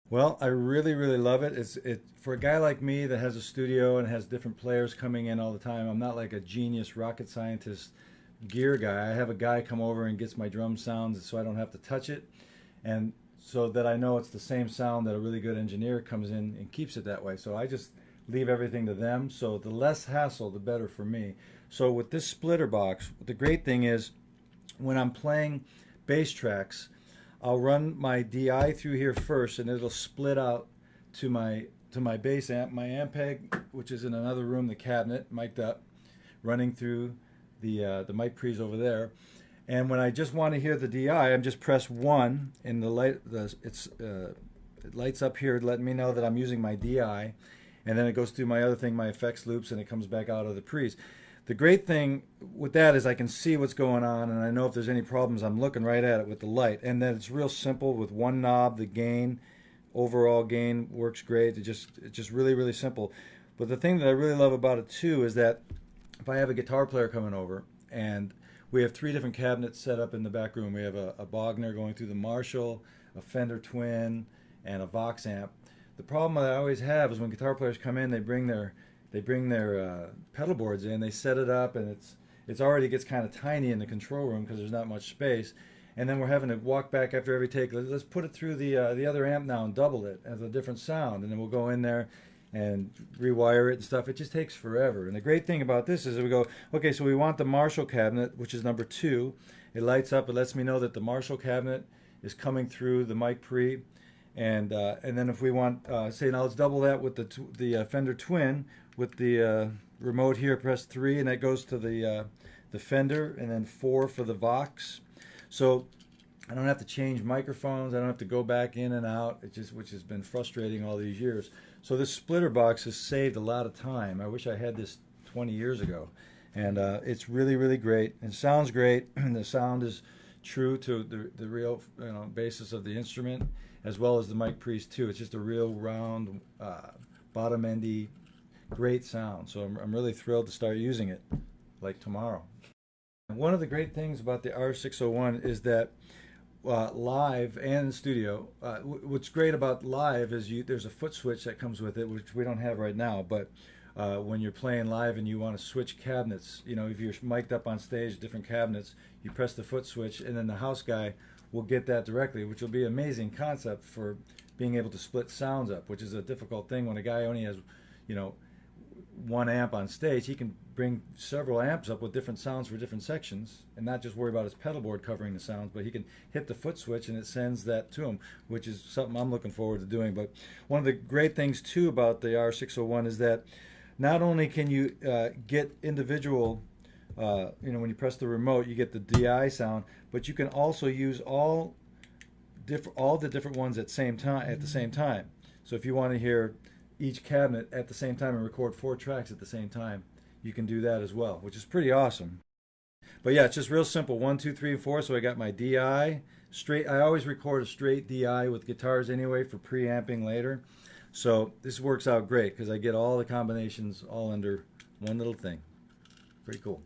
Well, I really, really love it. It for a guy like me that has a studio and has different players coming in all the time. I'm not like a genius rocket scientist gear guy. I have a guy come over and gets my drum sounds so I don't have to touch it, and so that I know it's the same sound that a really good engineer comes in and keeps it that way. So I just leave everything to them. So the less hassle, the better for me. So with this splitter box, the great thing is when I'm playing bass tracks, I'll run my DI through here first, and it'll split out to my bass amp, my Ampeg, which is in another room, the cabinet, mic'd up, running through the mic pre's over there. And when I just want to hear the DI, I'm just press one, and it lights up here, letting me know that I'm using my DI, and then it goes through my other thing, my effects loops, and it comes back out of the pre's. The great thing with that is I can see what's going on, and I know if there's any problems, I'm looking right at it with the light. And then it's real simple with one knob. The gain, overall gain, works great. It's just really, really simple. But the thing that I really love about it too is that if I have a guitar player coming over, and we have three different cabinets set up in the back room. We have a Bogner going through the Marshall, a Fender Twin, and a Vox amp. The problem that I always have is when guitar players come in, they bring their pedal boards in, they set it up, and it's already gets kind of tiny in the control room because there's not much space. And then we're having to walk back after every take. Let's put it through the other amp now and double it as a different sound, and then we'll go in there and rewire it and stuff. It just takes forever. And the great thing about this is that we go, okay, so we want the Marshall cabinet, which is number 2. It lights up. It lets me know that the Marshall cabinet is coming through the mic pre. And then if we want, say now let's double that with the Fender Twin with the remote here. Press 3, and that goes to the Fender, and then 4 for the Vox. So I don't have to change microphones. I don't have to go back in and out. Which has been frustrating all these years. So this splitter box has saved a lot of time. I wish I had this 20 years ago, and it's really, really great. It sounds great. The sound is true to the real basis of the instrument, as well as the mic pre's too. It's just a real round, bottom endy, great sound. So I'm really thrilled to start using it, like tomorrow. One of the great things about the R601 is that live and in studio, what's great about live is there's a foot switch that comes with it, which we don't have right now. But when you're playing live and you want to switch cabinets, if you're mic'd up on stage, different cabinets, you press the foot switch, and then the house guy will get that directly, which will be an amazing concept for being able to split sounds up, which is a difficult thing when a guy only has, one amp on stage. He can bring several amps up with different sounds for different sections and not just worry about his pedal board covering the sounds, but he can hit the foot switch and it sends that to him, which is something I'm looking forward to doing. But one of the great things too about the R601 is that not only can you get individual, when you press the remote, you get the DI sound, but you can also use all the different ones at the same time. So if you want to hear each cabinet at the same time and record 4 tracks at the same time, you can do that as well, which is pretty awesome. But yeah, it's just real simple. 1, 2, 3, and 4. So I got my DI straight. I always record a straight DI with guitars anyway for preamping later. So this works out great because I get all the combinations all under one little thing. Pretty cool.